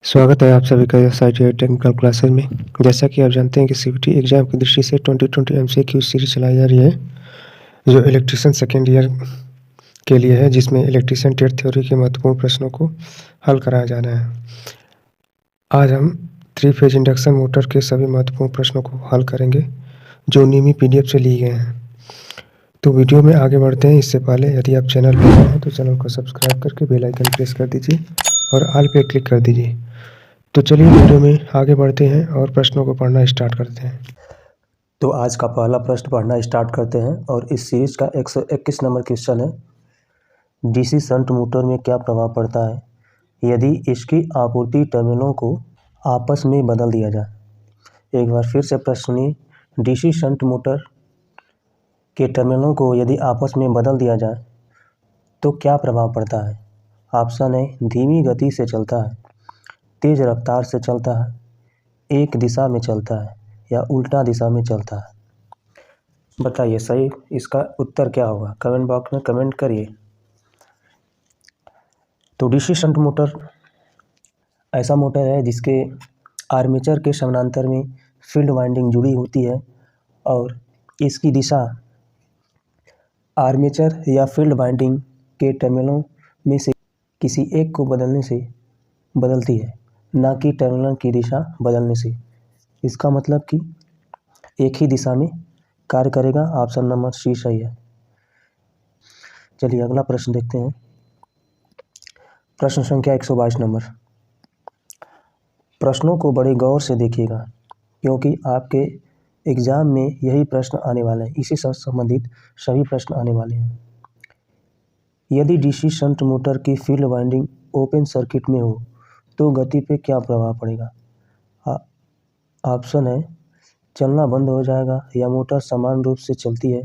स्वागत है आप सभी का S I T technical classes में। जैसा कि आप जानते हैं कि सीबीटी एग्जाम की दृष्टि से 2020 एमसीक्यू सीरीज चलाई जा रही है जो इलेक्ट्रीशियन सेकेंड ईयर के लिए है, जिसमें इलेक्ट्रीशियन टेट थ्योरी के महत्वपूर्ण प्रश्नों को हल कराया जा रहा है। आज हम 3 फेज इंडक्शन मोटर के सभी महत्वपूर्ण प्रश्नों को हल करेंगे जो नीमी पीडीएफ से लिए गए हैं। तो वीडियो में आगे बढ़ते हैं। इससे पहले यदि आप चैनल पर नए हैं तो चैनल को सब्सक्राइब करके बेल आइकन प्रेस कर दीजिए और ऑल पे क्लिक कर दीजिए। तो चलिए वीडियो में आगे बढ़ते हैं और प्रश्नों को पढ़ना स्टार्ट करते हैं। तो आज का पहला प्रश्न पढ़ना स्टार्ट करते हैं और इस सीरीज का 121 नंबर क्वेश्चन है। डीसी शंट मोटर में क्या प्रभाव पड़ता है यदि इसकी आपूर्ति टर्मिनलों को आपस में बदल दिया जाए। एक बार फिर से प्रश्न सुनिए। डीसी शंट मोटर के टर्मिनलों को यदि आपस में बदल दिया जाए तो क्या प्रभाव पड़ता है। ऑप्शन है, धीमी गति से चलता है, तेज रफ्तार से चलता है, एक दिशा में चलता है या उल्टा दिशा में चलता है। बताइए सही इसका उत्तर क्या होगा, कमेंट बॉक्स में कमेंट करिए। तो डीसी शंट मोटर ऐसा मोटर है जिसके आर्मेचर के समानांतर में फील्ड वाइंडिंग जुड़ी होती है और इसकी दिशा आर्मेचर या फील्ड वाइंडिंग के टर्मिनलों में से किसी एक को बदलने से बदलती है, ना कि टर्मिनल की दिशा बदलने से। इसका मतलब कि एक ही दिशा में कार्य करेगा। ऑप्शन नंबर सी सही है। चलिए अगला प्रश्न देखते हैं। प्रश्न संख्या 122 नंबर। प्रश्नों को बड़े गौर से देखिएगा क्योंकि आपके एग्जाम में यही प्रश्न आने वाले हैं, इसी से संबंधित सभी प्रश्न आने वाले हैं। यदि डीसी शंट मोटर की फील्ड वाइंडिंग ओपन सर्किट में हो तो गति पे क्या प्रभाव पड़ेगा। ऑप्शन है, चलना बंद हो जाएगा या मोटर समान रूप से चलती है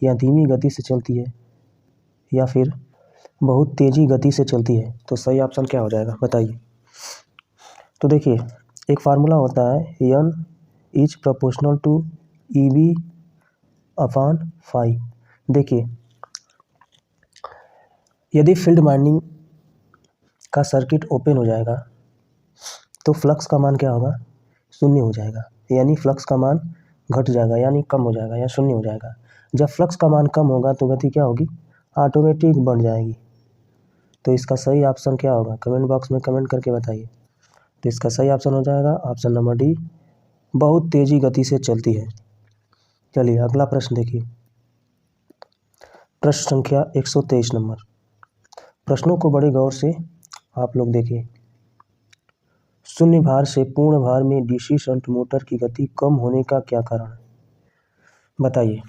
या धीमी गति से चलती है या फिर बहुत तेज़ी गति से चलती है। तो सही ऑप्शन क्या हो जाएगा बताइए। तो देखिए एक फार्मूला होता है, N is proportional to E B upon phi. देखिए यदि फील्ड वाइंडिंग का सर्किट ओपन हो जाएगा तो फ्लक्स का मान क्या होगा, शून्य हो जाएगा, यानी फ्लक्स का मान घट जाएगा, यानी कम हो जाएगा या शून्य हो जाएगा। जब फ्लक्स का मान कम होगा तो गति क्या होगी, ऑटोमेटिक बढ़ जाएगी। तो इसका सही ऑप्शन क्या होगा, कमेंट बॉक्स में कमेंट करके बताइए। तो इसका सही ऑप्शन हो जाएगा ऑप्शन नंबर डी, बहुत तेज़ी गति से चलती है। चलिए अगला प्रश्न देखिए। प्रश्न संख्या 123 नंबर। प्रश्नों को बड़े गौर से आप लोग देखिए। शून्य भार से पूर्ण भार में डीसी शंट मोटर की गति कम होने का क्या कारण है। बताइए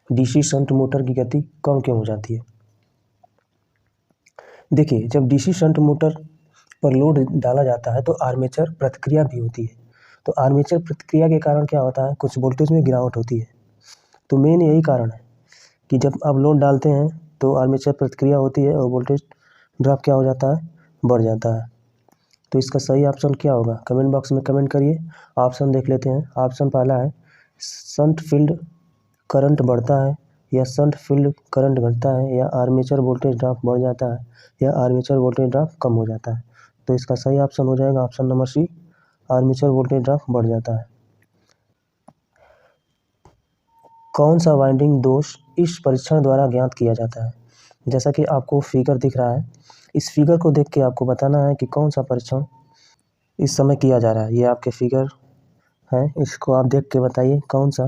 डीसी शंट मोटर की गति कम क्यों हो जाती है। देखिए जब डीसी शंट मोटर पर लोड डाला जाता है तो आर्मेचर प्रतिक्रिया भी होती है। तो आर्मेचर प्रतिक्रिया के कारण क्या होता है, कुछ वोल्टेज में गिरावट होती है। तो मेन यही कारण है कि जब आप लोड डालते हैं तो आर्मेचर प्रतिक्रिया होती है और वोल्टेज ड्रॉप क्या हो जाता है, बढ़ जाता है। तो इसका सही ऑप्शन क्या होगा, कमेंट बॉक्स में कमेंट करिए। ऑप्शन देख लेते हैं। ऑप्शन पहला है, शंट फील्ड करंट बढ़ता है या शंट फील्ड करंट घटता है या आर्मेचर वोल्टेज ड्रॉप बढ़ जाता है या आर्मेचर वोल्टेज ड्रॉप कम हो जाता है। तो इसका सही ऑप्शन हो जाएगा option number C, armature voltage drop बढ़ जाता है। कौन सा वाइंडिंग दोष इस परीक्षण द्वारा ज्ञात किया जाता है। जैसा कि आपको फिगर दिख रहा है, इस फिगर को देख के आपको बताना है कि कौन सा परीक्षण इस समय किया जा रहा है। ये आपके फिगर है, इसको आप देख के बताइए कौन सा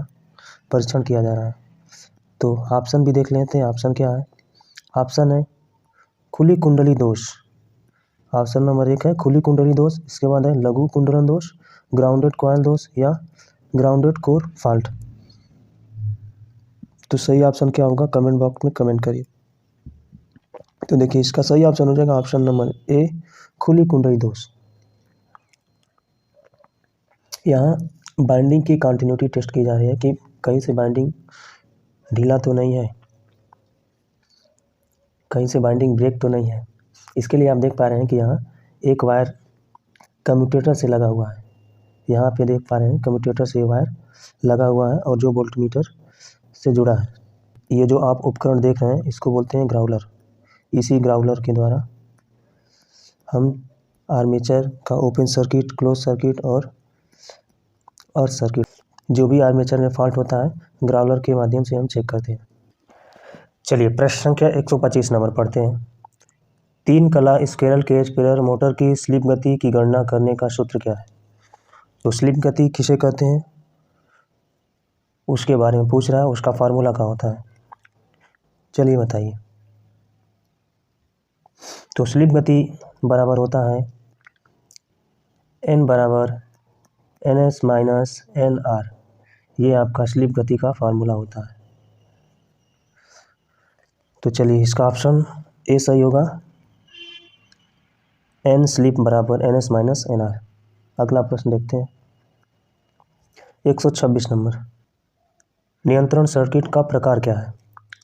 परीक्षण किया जा रहा है। तो ऑप्शन भी देख लेते हैं। ऑप्शन क्या है, ऑप्शन है खुली कुंडली दोष। ऑप्शन नंबर 1 है खुली कुंडली दोष। इसके बाद है लघु कुंडलन दोष, ग्राउंडेड कॉइल दोष या ग्राउंडेड कोर फॉल्ट। तो सही ऑप्शन क्या होगा, कमेंट बॉक्स में कमेंट करिए। तो देखिए इसका सही ऑप्शन हो जाएगा ऑप्शन नंबर ए, खुली कुंडली दोष। यहाँ बाइंडिंग की कंटिन्यूटी टेस्ट की जा रही है कि कहीं से बाइंडिंग ढीला तो नहीं है, कहीं से बाइंडिंग ब्रेक तो नहीं है। इसके लिए आप देख पा रहे हैं कि यहाँ एक वायर कम्यूटेटर से लगा हुआ है। यहाँ पे देख पा रहे हैं कम्यूटेटर से वायर लगा हुआ है और जो वोल्टमीटर से जुड़ा है। ये जो आप उपकरण देख रहे हैं इसको बोलते हैं ग्राउलर। इसी ग्राउलर के द्वारा हम आर्मेचर का ओपन सर्किट, क्लोज सर्किट और सर्किट, जो भी आर्मेचर में फॉल्ट होता है ग्राउलर के माध्यम से हम चेक करते हैं। चलिए प्रश्न संख्या 125 नंबर पढ़ते हैं। 3 कला स्क्विरल केज प्रेयर मोटर की स्लिप गति की गणना करने का सूत्र क्या है? तो स्लिप गति किसे कहते हैं उसके बारे में पूछ रहा है, उसका फार्मूला क्या होता है, चलिए बताइए। तो स्लिप गति बराबर होता है n बराबर ns माइनस nr, ये आपका स्लिप गति का फार्मूला होता है। तो चलिए इसका ऑप्शन ए सही होगा, n स्लिप बराबर ns माइनस nr। अगला प्रश्न देखते हैं 126 नंबर। नियंत्रण सर्किट का प्रकार क्या है?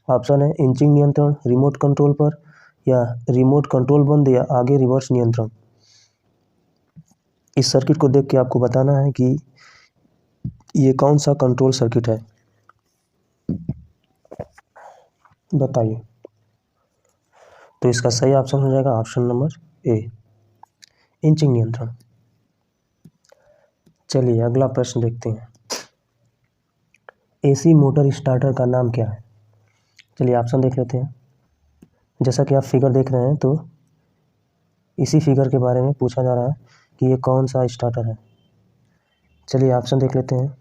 ऑप्शन है इंचिंग नियंत्रण, रिमोट कंट्रोल पर, या रिमोट कंट्रोल बंद, या आगे रिवर्स नियंत्रण। इस सर्किट को देख के आपको बताना है कि ये कौन सा कंट्रोल सर्किट है, बताइए। तो इसका सही ऑप्शन हो जाएगा ऑप्शन नंबर ए, इंचिंग नियंत्रण। चलिए अगला प्रश्न देखते हैं। एसी मोटर स्टार्टर का नाम क्या है? चलिए ऑप्शन देख लेते हैं। जैसा कि आप फिगर देख रहे हैं तो इसी फिगर के बारे में पूछा जा रहा है कि ये कौन सा स्टार्टर है। चलिए ऑप्शन देख लेते हैं।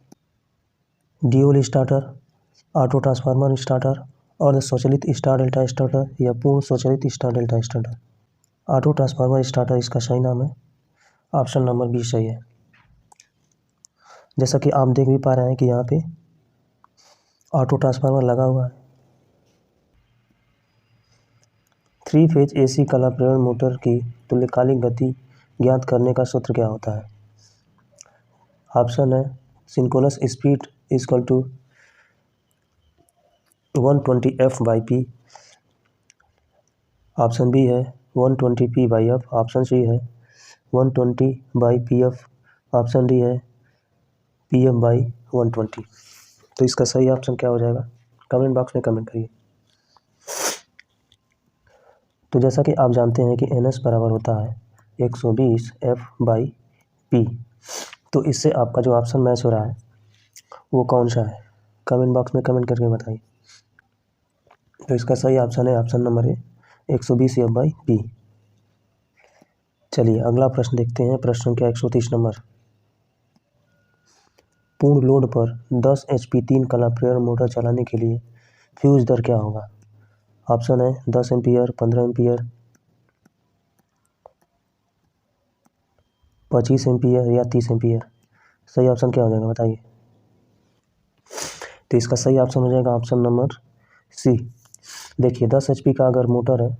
Dual starter, auto transformer starter, और स्वचालित स्टार डेल्टा स्टार्टर, या पूर्ण स्वचालित star delta starter. Auto transformer starter इसका सही नाम है, ऑप्शन नंबर बी सही है। जैसा कि आप देख भी पा रहे हैं कि यहाँ पे ऑटो ट्रांसफार्मर लगा हुआ है। 3 फेज एसी कला प्रेरण मोटर की तुल्यकालिक गति ज्ञात करने का सूत्र क्या होता है? ऑप्शन है synchronous speed equal to 120 f/p, option B है 120 p/f, ऑप्शन सी है 120/pf, ऑप्शन डी है pf/120। तो इसका सही ऑप्शन क्या हो जाएगा, कमेंट बॉक्स में कमेंट करिए। तो जैसा कि आप जानते हैं कि ns बराबर होता है 120 f/p, तो इससे आपका जो ऑप्शन मैच हो रहा है वो कौन सा है, कमेंट बॉक्स में कमेंट करके बताइए। तो इसका सही ऑप्शन है ऑप्शन नंबर ए, 120 f/p। चलिए अगला प्रश्न देखते हैं, प्रश्न संख्या 130 नंबर। पूर्ण लोड पर 10 HP 3 कला प्रेरण मोटर चलाने के लिए फ्यूज दर क्या होगा? ऑप्शन है 10 एम्पियर, 15 एम्पियर, 25 एम्पियर, या 30 एम्पियर। सही ऑप्शन क्या हो जाएगा बताइए। तो इसका सही ऑप्शन हो जाएगा ऑप्शन नंबर सी। देखिए 10 HP का अगर मोटर है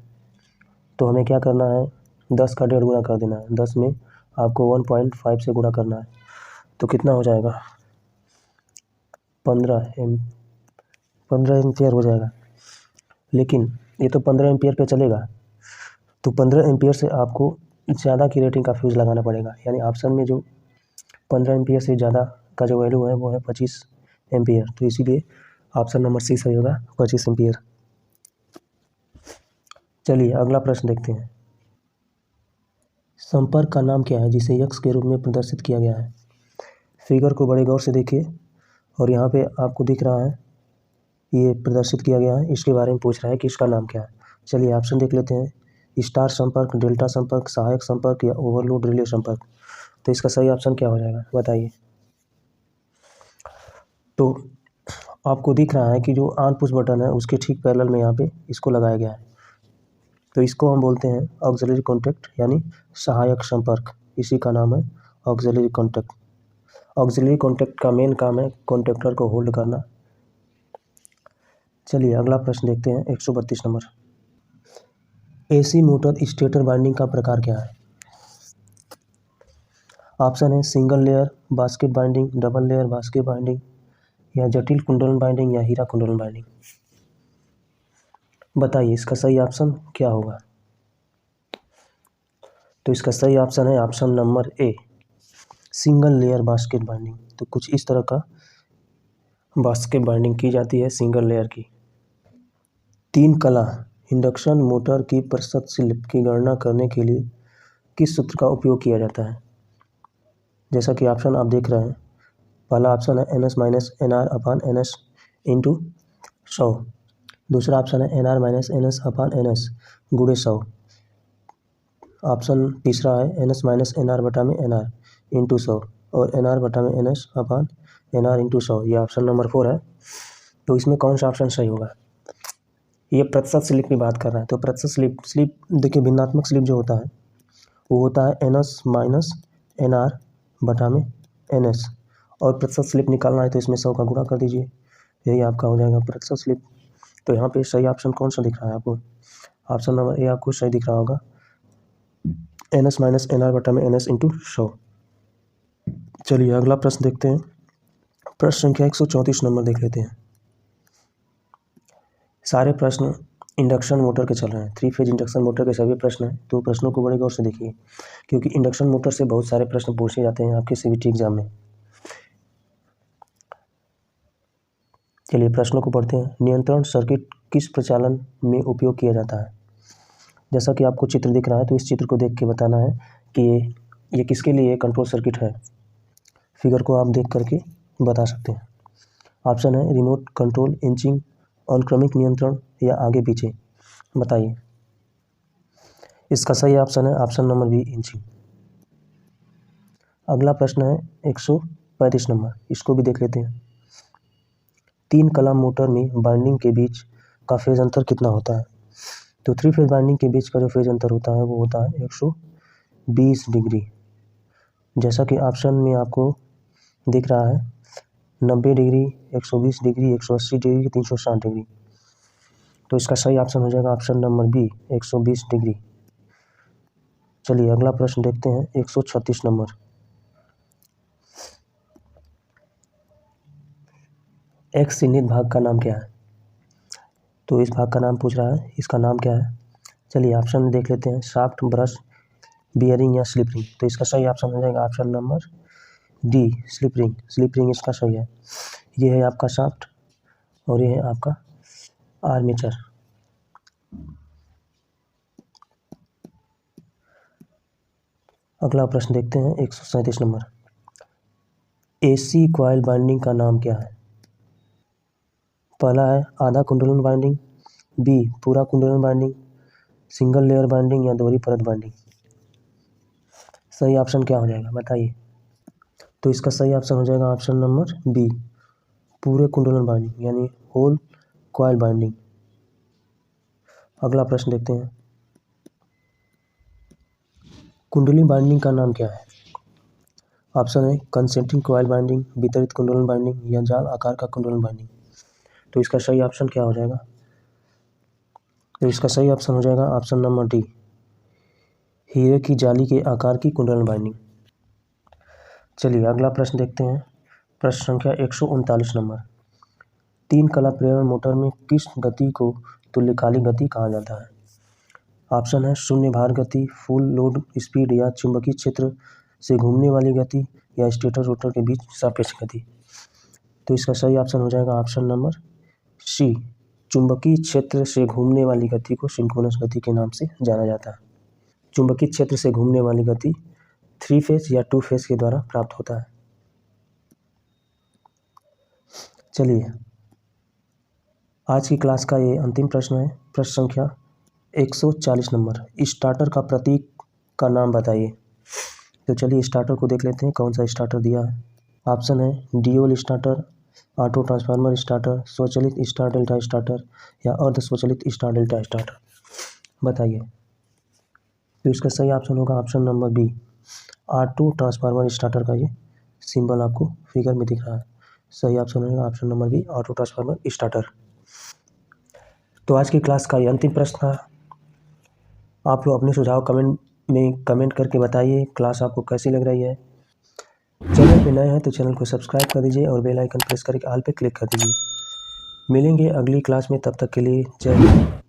तो हमें क्या करना है, 10 का 1.5 गुना कर देना है, 10 में आपको 1.5 से गुणा करना है, तो कितना हो जाएगा 15 एम्पियर हो जाएगा। लेकिन ये तो 15 एम्पियर पे चलेगा, तो 15 एम्पियर से आपको ज़्यादा की रेटिंग का फ्यूज़ लगाना पड़ेगा, यानी ऑप्शन में जो 15 एम्पियर से ज़्यादा का जो वैल्यू है वो है 25 एम्पियर, तो इसीलिए ऑप्शन नंबर सी सही होगा, 25 एम्पियर। चलिए अगला प्रश्न देखते हैं। संपर्क का नाम क्या है जिसे यक्स के रूप में प्रदर्शित किया गया है? फिगर को बड़े गौर से देखिए, और यहाँ पे आपको दिख रहा है ये प्रदर्शित किया गया है, इसके बारे में पूछ रहा है कि इसका नाम क्या है। चलिए ऑप्शन देख लेते हैं। स्टार संपर्क, डेल्टा संपर्क, सहायक संपर्क, या ओवरलोड रिले संपर्क। तो इसका सही ऑप्शन क्या हो जाएगा बताइए। तो आपको दिख रहा है कि जो ऑन पुश बटन है उसके ठीक पैरेलल में यहाँ पे इसको लगाया गया है, तो इसको हम बोलते हैं ऑक्सिलरी कॉन्टैक्ट, यानी सहायक संपर्क, इसी का नाम है ऑक्सिलरी कॉन्टैक्ट। ऑक्सिलरी कॉन्टैक्ट का मेन काम है कॉन्टैक्टर को होल्ड करना। चलिए अगला प्रश्न देखते हैं 132 number. AC motor stator binding का प्रकार क्या है? ऑप्शन है single layer basket binding, double layer basket binding, या जटिल कुंडलन बाइंडिंग, या हीरा कुंडलन बाइंडिंग। बताइए इसका सही ऑप्शन क्या होगा। तो इसका सही ऑप्शन है option number A, single layer basket binding. तो कुछ इस तरह का बास्केट बाइंडिंग की जाती है सिंगल लेयर की। 3 कला इंडक्शन मोटर की प्रतिशत स्लिप की गणना करने के लिए किस सूत्र का उपयोग किया जाता है? जैसा कि ऑप्शन आप देख रहे हैं, पहला ऑप्शन है NS माइनस NR अपान NS इंटू 100। दूसरा ऑप्शन है NR माइनस NS अपान NS गुणे 100। ऑप्शन तीसरा है NS माइनस NR बटा में NR इंटू 100 और NR बटा में NS अपान NR इंटू 100। ये ऑप्शन नंबर 4 है। तो इसमें कौन सा ऑप्शन सही होगा? ये प्रतिशत स्लिप की बात कर रहा है। तो प्रतिशत स्लिप देखिए, भिन्नात्मक स्लिप जो होता है वो होता है NS माइनस NR बटा में NS, और प्रतिशत स्लिप निकालना है तो इसमें 100 का गुणा कर दीजिए, यही आपका हो जाएगा प्रतिशत स्लिप। तो यहाँ पे सही ऑप्शन कौन सा दिख रहा है आपको? ऑप्शन नंबर ए आपको सही दिख रहा होगा, NS माइनस NR बटा में NS इंटू 100। चलिए अगला प्रश्न देखते हैं। प्रश्न संख्या 134 नंबर देख लेते हैं। सारे प्रश्न इंडक्शन मोटर के चल रहे हैं, 3 फेज इंडक्शन मोटर के सभी प्रश्न हैं। तो प्रश्नों को बड़े गौर से देखिए, क्योंकि इंडक्शन मोटर से बहुत सारे प्रश्न पूछे जाते हैं आपके CBT एग्जाम में। चलिए प्रश्नों को पढ़ते हैं। नियंत्रण सर्किट किस प्रचालन में उपयोग किया जाता है? जैसा कि आपको चित्र दिख रहा है, तो इस चित्र को देख के बताना है कि ये किसके लिए कंट्रोल सर्किट है। फिगर को आप देख करके बता सकते हैं। ऑप्शन है रिमोट कंट्रोल, इंचिंग, अनुक्रमिक नियंत्रण या आगे पीछे। बताइए। इसका सही ऑप्शन है ऑप्शन नंबर बी, इंचिंग। अगला प्रश्न है 135 नंबर, इसको भी देख लेते हैं। 3 कलम मोटर में वाइंडिंग के बीच का फेज अंतर कितना होता है? तो 3 फेज वाइंडिंग के बीच का जो फेज अंतर होता है वो होता है 120 डिग्री। जैसा कि ऑप्शन में आपको दिख रहा है 90 डिग्री, 120 डिग्री, 180 डिग्री, 360 डिग्री। तो इसका सही ऑप्शन हो जाएगा ऑप्शन नंबर बी, 120 डिग्री। चलिए अगला प्रश्न देखते हैं 136 नंबर। एक्स चिह्नित भाग का नाम क्या है? तो इस भाग का नाम पूछ रहा है, इसका नाम क्या है? चलिए ऑप्शन देख लेते हैं, शाफ्ट, ब्रश, बियरिंग या स्लिप रिंग। तो इसका सही ऑप्शन हो जाएगा option number D, slip ring. Slip ring इसका सही है। ये है आपका शाफ्ट और ये है आपका आर्मेचर। अगला प्रश्न देखते हैं 137 नंबर। AC कॉइल बाइंडिंग का नाम क्या है? पहला है आधा कुंडलन बाइंडिंग, बी पूरा कुंडलन बाइंडिंग, सिंगल लेयर बाइंडिंग या दोहरी परत बाइंडिंग। सही ऑप्शन क्या हो जाएगा बताइए। तो इसका सही ऑप्शन हो जाएगा ऑप्शन नंबर बी, पूरे कुंडलन बाइंडिंग यानी होल कॉइल बाइंडिंग। अगला प्रश्न देखते हैं, कुंडली बाइंडिंग का नाम क्या है? ऑप्शन है कंसेंट्रिक कॉइल बाइंडिंग, वितरित कुंडलन बाइंडिंग या जाल आकार का कुंडलन बाइंडिंग। तो इसका सही ऑप्शन क्या हो जाएगा? तो इसका सही ऑप्शन हो जाएगा ऑप्शन नंबर डी, हीरे की जाली के आकार की कुंडलन बाइंडिंग। चलिए अगला प्रश्न देखते हैं। प्रश्न संख्या 139 नंबर। 3 कला प्रेरण मोटर में किस गति को तुल्यकालिक गति कहा जाता है? ऑप्शन है शून्य भार गति, फुल लोड स्पीड या चुंबकीय क्षेत्र से घूमने वाली गति या स्टेटर रोटर के बीच सापेक्ष गति। तो इसका सही ऑप्शन हो जाएगा ऑप्शन नंबर सी, चुंबकीय क्षेत्र से घूमने वाली गति को सिंक्रोनस गति के नाम से जाना जाता है। चुंबकीय क्षेत्र से घूमने वाली गति 3 फेज या 2 फेज के द्वारा प्राप्त होता है। चलिए आज की क्लास का ये अंतिम प्रश्न है, प्रश्न संख्या 140 नंबर। स्टार्टर का प्रतीक का नाम बताइए। तो चलिए स्टार्टर को देख लेते हैं, कौन सा स्टार्टर दिया है। ऑप्शन है dual starter, auto transformer starter, स्वचालित स्टार डेल्टा स्टार्टर या अर्ध स्वचालित स्टार डेल्टा स्टार्टर। बताइए। तो इसका सही ऑप्शन होगा option number B, auto transformer starter का ये सिंबल आपको फिगर में दिख रहा है। सही ऑप्शन होगा option number B, auto transformer starter. तो आज की क्लास का ये अंतिम प्रश्न था। आप लोग अपने सुझाव कमेंट में कमेंट करके बताइए क्लास आपको कैसी लग रही है। चैनल पे नए हैं तो चैनल को सब्सक्राइब कर दीजिए और बेल आइकन प्रेस करके ऑल पे क्लिक कर दीजिए। मिलेंगे अगली क्लास में, तब तक के लिए जय हिंद।